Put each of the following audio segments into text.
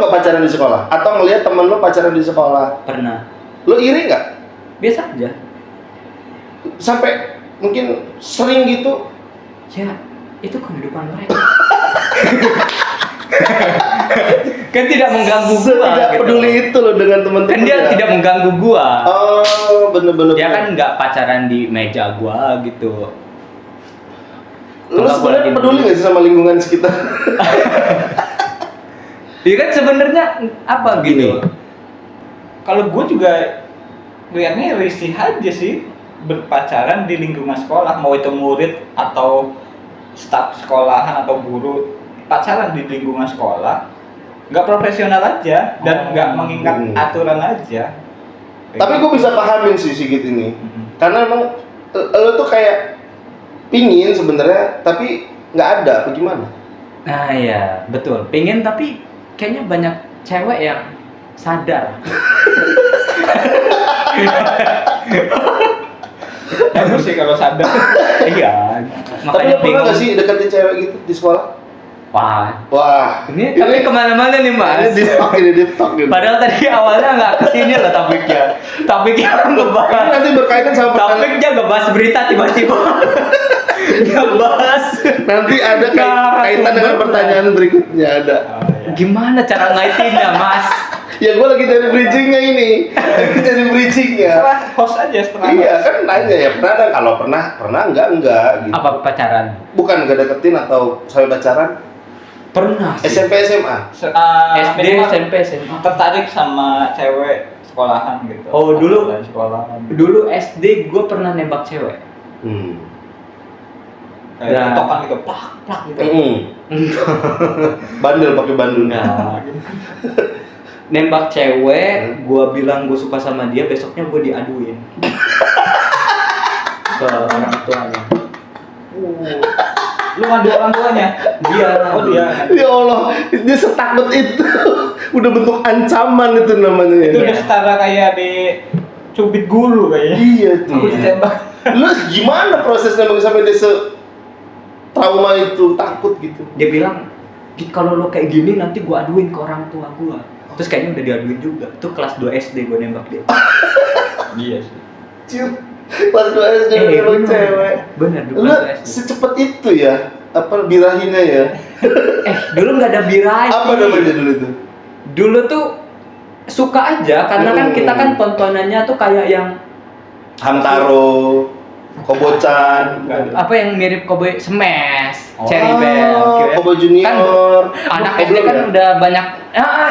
nggak pacaran di sekolah? Atau ngelihat temen lo pacaran di sekolah? Pernah. Lo iri nggak? Biasa aja. Sampai mungkin sering gitu? Ya, itu kehidupan mereka. Kan tidak mengganggu gua. Tidak gitu. peduli itu lo dengan teman-teman. Kan dia tidak mengganggu gua. Oh, bener-bener. Dia kan nggak pacaran di meja gua gitu. Lo sebenarnya peduli nggak sih sama lingkungan sekitar? Iya kan sebenarnya apa gitu? Kalau gue juga lihatnya risih aja sih berpacaran di lingkungan sekolah, mau itu murid atau staf sekolahan atau guru, pacaran di lingkungan sekolah nggak profesional aja dan nggak mengingat aturan aja. Tapi gue bisa pahamin sih Sigit ini, karena emang lo tuh kayak pingin sebenarnya, tapi nggak ada, apa gimana? Nah iya betul, pengen tapi kayaknya banyak cewek yang sadar. Bagus sih kalau sadar. Iya. Tapi lo pernah nggak sih deketin cewek gitu di sekolah? Wah, ini tapi kemana-mana nih mas. Ini di talk gitu. Padahal tadi awalnya nggak kesini loh topiknya ngebahas. Ini nanti berkaitan sama Topiknya ngebahas berita tiba-tiba. Ngebahas. Nanti ada kaitan dengan pertanyaan berikutnya ada. Gimana cara ngaitinnya mas? Ya gue lagi cari bridgingnya ini. Lagi cari bridgingnya. Setelah host aja setelah. Iya kan nanya ya pernah kan, kalau pernah enggak gitu. Apa pacaran? Bukan enggak deketin atau sampai pacaran? Pernah sih. SMP SMA. SD, minimal SMP, SMA. tertarik sama cewek sekolahan gitu. Oh, dulu sekolahan. Dulu SD gue pernah nembak cewek. Kayak tokan gitu, plak gitu. Bandel pakai bandul. Nah, nembak cewek, gue bilang gue suka sama dia, besoknya gue diaduin ke orang tuanya. Lu ngadu orang tuanya? Dia. Oh dia. Ya Allah, dia setakut itu. Udah bentuk ancaman itu namanya. Itu udah setara kayak di cubit guru kayaknya. Iya tuh. Aku ditembak. Lu gimana prosesnya sampai dia trauma itu, takut gitu? Dia bilang, "Git, kalau lo kayak gini nanti gue aduin ke orang tua gue." Terus kayaknya udah diaduin juga. Itu kelas 2 SD gue nembak dia. Iya sih. Cium. Pas 2 SD nembak cewek. Bener, dulu Lu kelas 2 SD. secepat itu ya? Apa birahinya ya? Dulu nggak ada birahi. Apa namanya dulu tuh? Dulu tuh suka aja, karena kan kita kan tontonannya tuh kayak yang Hamtaro, Kobocan, apa yang mirip Cowboy Smash, Cherry Bell, gitu ya. Cowboy Junior. Kan anak Belum SD kan ya? udah banyak,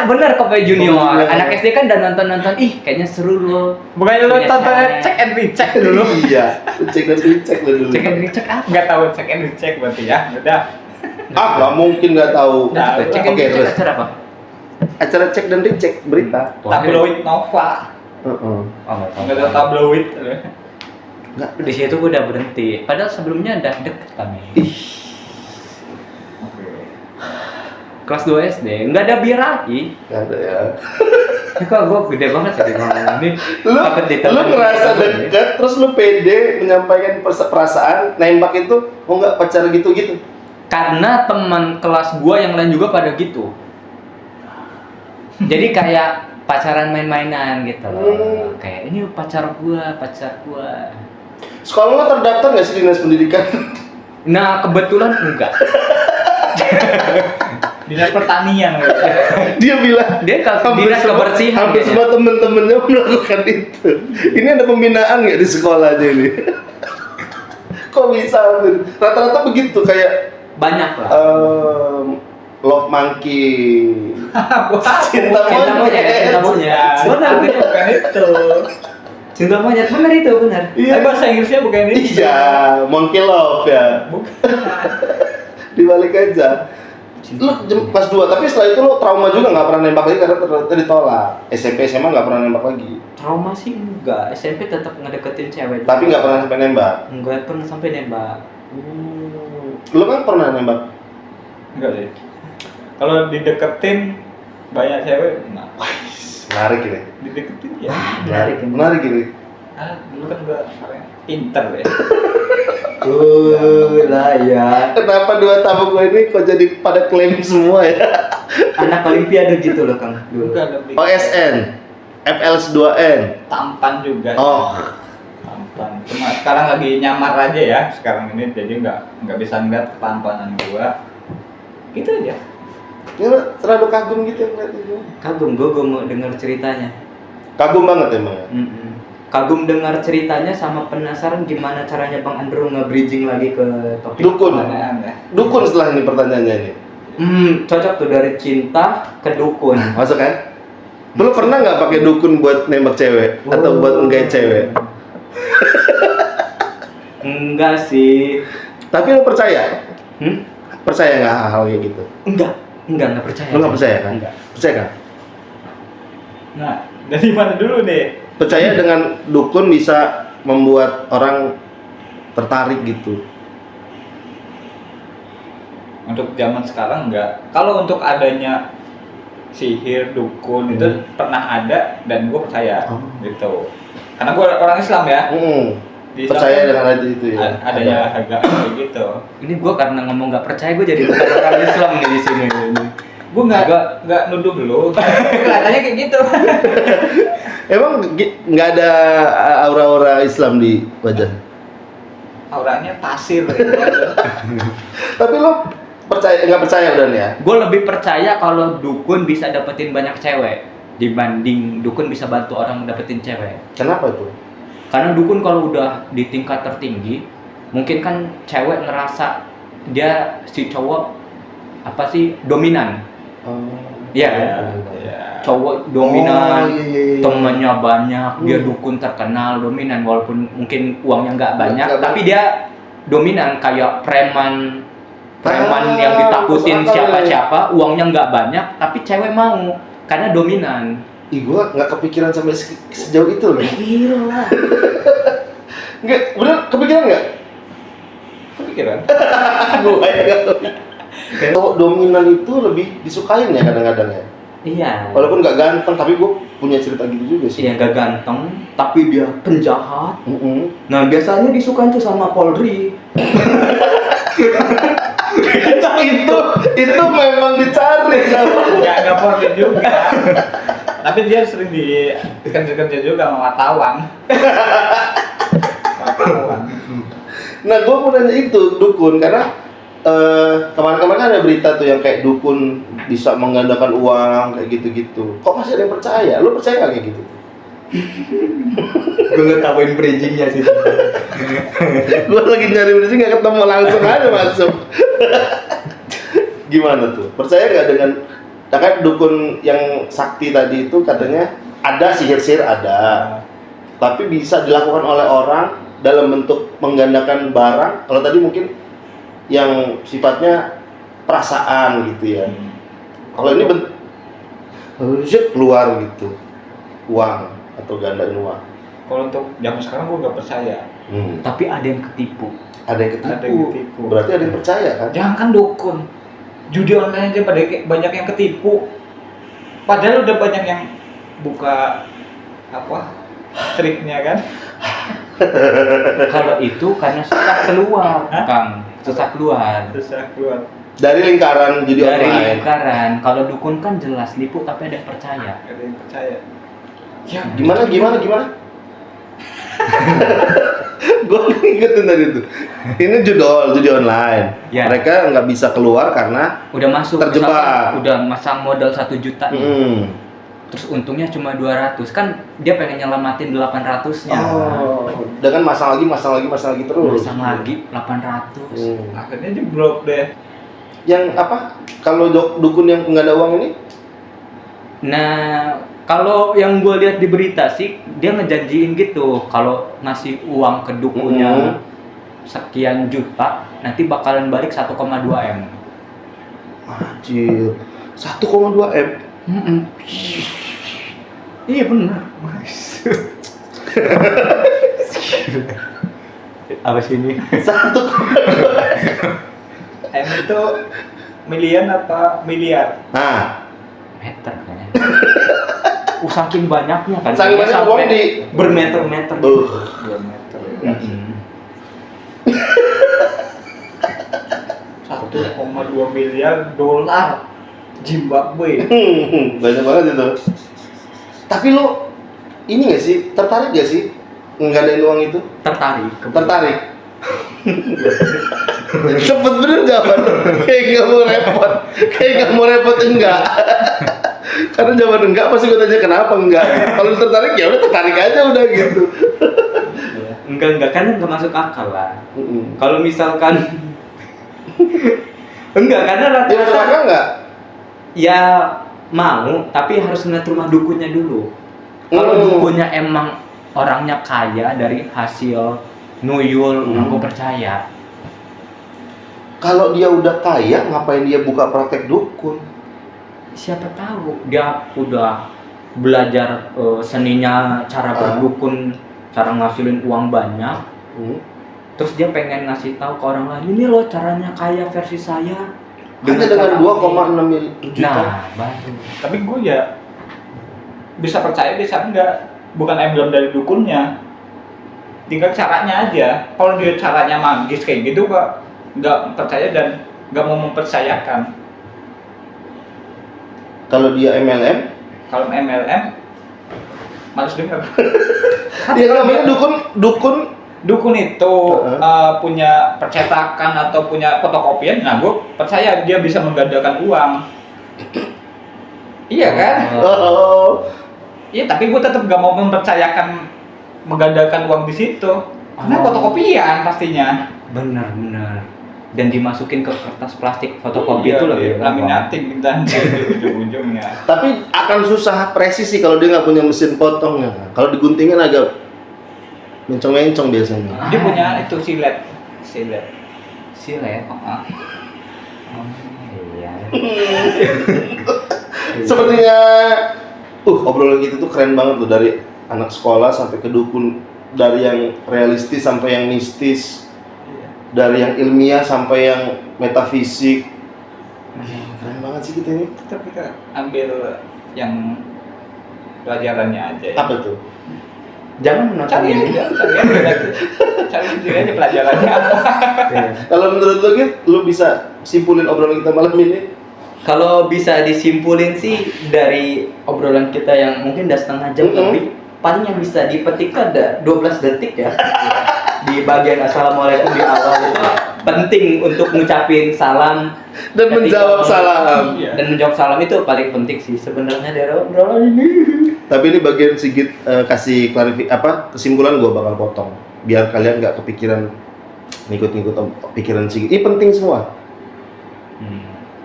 bener Cowboy Junior. Cowboy Junior. Anak SD kan udah nonton, ih kayaknya seru loh. Bukannya lu Punya tonton cewek. check and recheck dulu? Iya, cek dan dicek lo dulu. Cek and recheck apa? Nggak tahu check and recheck berarti ya? Udah. Nggak mungkin nggak tahu. Nah, Cek and Oke, recheck terus. acara apa? Acara cek dan dicek berita. Tabloid Nova. Heeh. Nggak tahu tabloid. Nggak. Di situ gue udah berhenti. Padahal sebelumnya udah deket kami. Ih, Kelas 2 SD, nggak ada birahi. nggak ada ya. Kok gue gede banget ya di ngomong ini. Lu ngerasa dekat, terus lu pede menyampaikan perasaan, nembak itu, oh nggak pacar gitu-gitu. Karena teman kelas gua yang lain juga pada gitu. Jadi kayak pacaran main-mainan gitu loh. Kayak ini pacar gua. Sekolah lo terdaftar nggak sih dinas pendidikan? Nah, kebetulan enggak. Dinas pertanian. Dia bilang Dia dinas kebersihan. hampir kayaknya. semua temen-temennya melakukan itu. Ini ada pembinaan nggak di sekolahnya ini? Kok bisa? Rata-rata begitu kayak Banyak lah. Love Monkey, Cinta monyet. Benar, bukan itu. Cinta monyet, benar itu, benar. Tapi bahasa Inggrisnya bukan itu. Iya, Monkey Love ya. Bukan. Dibalik aja. Lu kelas 2, tapi setelah itu lu trauma juga nggak pernah nembak lagi karena ternyata ditolak. SMP SMA nggak pernah nembak lagi. Trauma sih enggak. SMP tetap ngedeketin cewek. Tapi nggak pernah sampai nembak. Enggak pernah sampai nembak. Lu kan pernah nembak? Enggak sih. Kalau dideketin banyak cewek, nah, Menarik ini. dideketin ya. Menarik. Menarik ini. Dulu kan gua pinter ya. Lah ya. Kenapa dua tamu gue ini kok jadi pada klaim semua ya? Anak Olimpiade gitu loh Kang. Dulu. Bukan lebih OSN, FLS2N. tampan juga. Oh, Tampan. Cuma sekarang lagi nyamar aja ya sekarang ini, jadi nggak bisa ngeliat ketampanan gua. Gitu aja. ya terlalu kagum gitu ya ngeliat itu. Kagum gue mau dengar ceritanya. Kagum banget emang ya. Kagum dengar ceritanya sama penasaran gimana caranya Bang Andrew nge-bridging lagi ke topik. Dukun. Aneh-aneh. Dukun setelah ini pertanyaannya ini. Cocok tuh dari cinta ke dukun. Masuk kan? Lu pernah nggak pakai dukun buat nembak cewek atau buat menggait cewek? Enggak sih. Tapi lu percaya? Hmm? Percaya nggak hal-hal kayak gitu? Enggak percaya. Lu nggak percaya kan? Enggak. Percaya kan? Nah, dari mana dulu deh? Percaya dengan dukun bisa membuat orang tertarik gitu. Untuk zaman sekarang enggak. Kalau untuk adanya sihir, dukun itu pernah ada dan gue percaya gitu. Karena gue orang Islam ya. Di Islam Percaya dengan hal itu ya. adanya agak kayak gitu. Ini gue karena ngomong nggak percaya gue jadi bukan orang Islam nih di sini. Gue nggak nuduh lu. Kelihatannya kayak gitu. Emang nggak ada aura-aura Islam di wajah? Auranya pasir. Tapi lo percaya nggak percaya udah nih ya? Gue lebih percaya kalau dukun bisa dapetin banyak cewek dibanding dukun bisa bantu orang dapetin cewek. Kenapa itu? Karena dukun kalau udah di tingkat tertinggi, mungkin kan cewek ngerasa dia si cowok apa sih dominan. Iya kan? Cowok dominan, iya. temennya banyak, dia dukun terkenal, dominan walaupun mungkin uangnya nggak banyak, Nggak tapi dia dominan kayak preman yang ditakutin masuk akal siapa-siapa, uangnya nggak banyak, tapi cewek mau karena dominan. Ih, gua nggak kepikiran sampai sejauh itu loh. Gila. Nggak, bener kepikiran nggak? Kepikiran? Gua nggak kepikiran. Cowok dominan itu lebih disukain ya kadang-kadang ya. Iya. Walaupun nggak ganteng, tapi gua punya cerita gitu juga sih. Iya nggak ganteng, tapi dia penjahat. Mm-mm. Nah biasanya disukain tuh sama Polri. itu memang dicari. Nggak portret juga. Tapi dia sering kerja juga sama wartawan. Nah, gue mau nanya itu dukun karena kemarin-kemarin kan ada berita tuh yang kayak dukun bisa menggandakan uang kayak gitu-gitu. Kok masih ada yang percaya? Lu percaya nggak kayak gitu? Gue nggak tahuin bridgingnya sih. Gue lagi nyari bridging nggak ketemu, langsung aja masuk. Gimana tuh? Percaya nggak dengan kan dukun yang sakti tadi itu katanya ada sihir-sihir ada, tapi bisa dilakukan oleh orang dalam bentuk menggandakan barang. Kalau tadi mungkin yang sifatnya perasaan gitu ya. Kalau ini keluar gitu uang atau gandain uang. Kalau untuk zaman sekarang gue nggak percaya. Tapi ada yang ketipu. Ada yang ketipu. Ada yang ketipu. Berarti ada yang percaya kan? Jangan kan dukun, judi online aja banyak yang ketipu. Padahal udah banyak yang buka apa triknya kan. Kalau itu karena susah keluar, Kang. Susah keluar. Susah keluar. Dari lingkaran judi Dari online. lingkaran. Kalau dukun kan jelas nipu tapi ada yang percaya. Ada yang percaya. Ya, Gimana? Gue ngikutin tadi tuh. Ini judi online. Ya. Mereka nggak bisa keluar karena Udah masuk terjebak. misalkan udah masang modal 1 juta nih. Terus untungnya cuma 200, kan dia pengen nyelamatin 800-nya. Dengan masang lagi terus. Masang lagi 800. akhirnya jeblok deh. Yang apa? Kalau dukun yang nggak ada uang ini? Nah, kalau yang gue lihat di berita sih, dia ngejanjiin gitu, kalau ngasih uang ke dukunnya sekian juta, nanti bakalan balik 1,2 M. Anjir, 1,2 M. Iya benar. Apa sih ini? 1,2 M itu milian apa miliar? Nah, Meter kayaknya. Saking banyaknya kan. Saking banyak sampai uang di bermeter-meter. 2 meter. 2 miliar dolar Zimbabwe. Banyak banget itu. Tapi lu ini nggak sih, tertarik gak sih nggadain uang itu? Tertarik. Tertarik. Cepet bener jawaban. Kayak nggak mau repot. Kayak nggak mau repot enggak. Karena jawaban enggak pasti gue tanya kenapa enggak. Kalau tertarik ya udah tertarik aja udah gitu. Enggak kan nggak masuk akal lah. Kalau misalkan enggak karena Ya masuk rata-rata akal nggak? ya mau tapi harus ngeliat rumah dukunnya dulu. Kalau dukunnya emang orangnya kaya dari hasil nuyul, aku percaya. Kalau dia udah kaya, ngapain dia buka praktek dukun? Siapa tahu dia udah belajar seninya cara berdukun, cara ngasilin uang banyak. Terus dia pengen ngasih tahu ke orang lain, ini loh caranya kaya versi saya. Hanya dengan 2,6 juta. Nah, baru. Tapi gue ya bisa percaya bisa enggak, bukan emblem dari dukunnya, tinggal caranya aja. Kalau dia caranya magis kayak gitu kok nggak percaya dan nggak mau mempercayakan. Kalau dia MLM, Kalau MLM males dengar. dia namanya dukun. Dukun itu punya percetakan atau punya fotokopian, nah gue percaya dia bisa menggandakan uang. Iya kan? Oh. Iya, tapi gue tetap gak mau mempercayakan menggandakan uang di situ. Karena fotokopian pastinya. Benar. Dan dimasukin ke kertas plastik fotokopi itu lebih laminating kita di ujung-ujungnya. Tapi akan susah presisi kalau dia nggak punya mesin potongnya. Kalau diguntingin agak mencong-mencong biasanya. Dia punya itu silet. Silet. Iya. Sepertinya obrolan kita tuh keren banget tuh, dari anak sekolah sampai ke dukun, dari yang realistis sampai yang mistis, dari yang ilmiah sampai yang metafisik. Keren banget sih kita ini. Tapi kita ambil yang pelajarannya aja ya. Apa tuh? Jangan menonton Cari ini. aja sendiri aja pelajarannya apa. Kalau menurut lo Git, lo bisa simpulin obrolan kita malam ini? Kalau bisa disimpulin sih dari obrolan kita yang mungkin udah setengah jam lebih, paling yang bisa dipetik ada 12 detik ya. Di bagian assalamualaikum di awal itu penting untuk ngucapin salam Dan menjawab salam. Dan menjawab salam itu paling penting sih sebenarnya dari obrolan ini. Tapi ini bagian Sigit kasih kesimpulan gue bakal potong biar kalian nggak kepikiran ngikut-ngikut pikiran Sigit. Ini penting semua.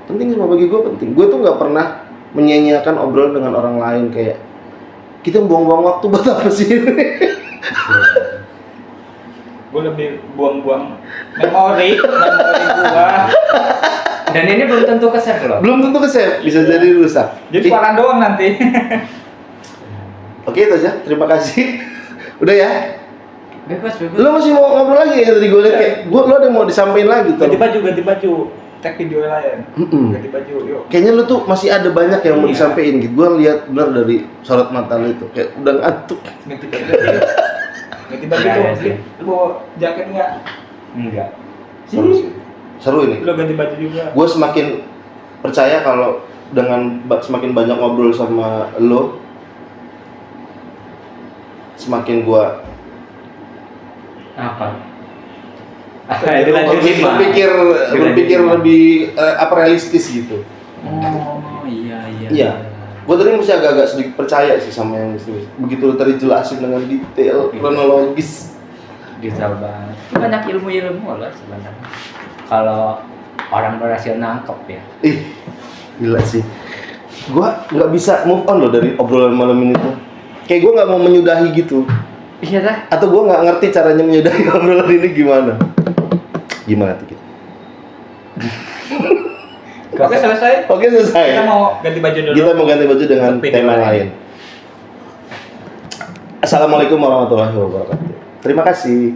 Penting semua bagi gue penting. Gue tuh nggak pernah menyia-nyiakan obrolan dengan orang lain, kayak kita buang-buang waktu buat apa sih? Gue lebih buang-buang memori gua. Dan ini belum tentu ke-save loh. Belum tentu ke-save, bisa jadi rusak. Jadi suara doang nanti. Oke, itu aja. Terima kasih. Udah ya. Bebas. Lo masih mau ngobrol lagi ya, tadi gue liat kayak lo ada yang mau disampaikan lagi tuh. Ganti baju. Tag video lain. Ganti baju, yuk. Kayaknya lo tuh masih ada banyak yang mau Iya. disampaikan gitu. Gue lihat benar dari sorot mata lo itu kayak udah ngantuk. Ganti baju. Ganti baju Iya, tuh. iya. Lu bawa jaket enggak? Enggak. Seru sih. Seru ini. Lu ganti baju juga. Gue semakin percaya kalau dengan semakin banyak ngobrol sama lo, semakin gue Apa? Dilanjutin, Mas. berpikir lebih realistis gitu. Oh iya. Iya. Gue tadi masih agak-agak sedikit percaya sih sama yang mistis. Begitu lo tadi jelasin dengan detail, kronologis. Detail banget. Banyak ilmu-ilmu loh sebenarnya. Kalau orang berhasil nangkep ya. Ih, gila sih. Gue nggak bisa move on loh dari obrolan malam ini tuh. Kayak gue nggak mau menyudahi gitu. Iya dah. Atau gue nggak ngerti caranya menyudahi obrolan ini gimana. Gimana tuh kita? Oke, selesai. Oke, selesai. Kita mau ganti baju dulu. Kita mau ganti baju dengan Video tema lain. lain. Assalamualaikum warahmatullahi wabarakatuh. Terima kasih.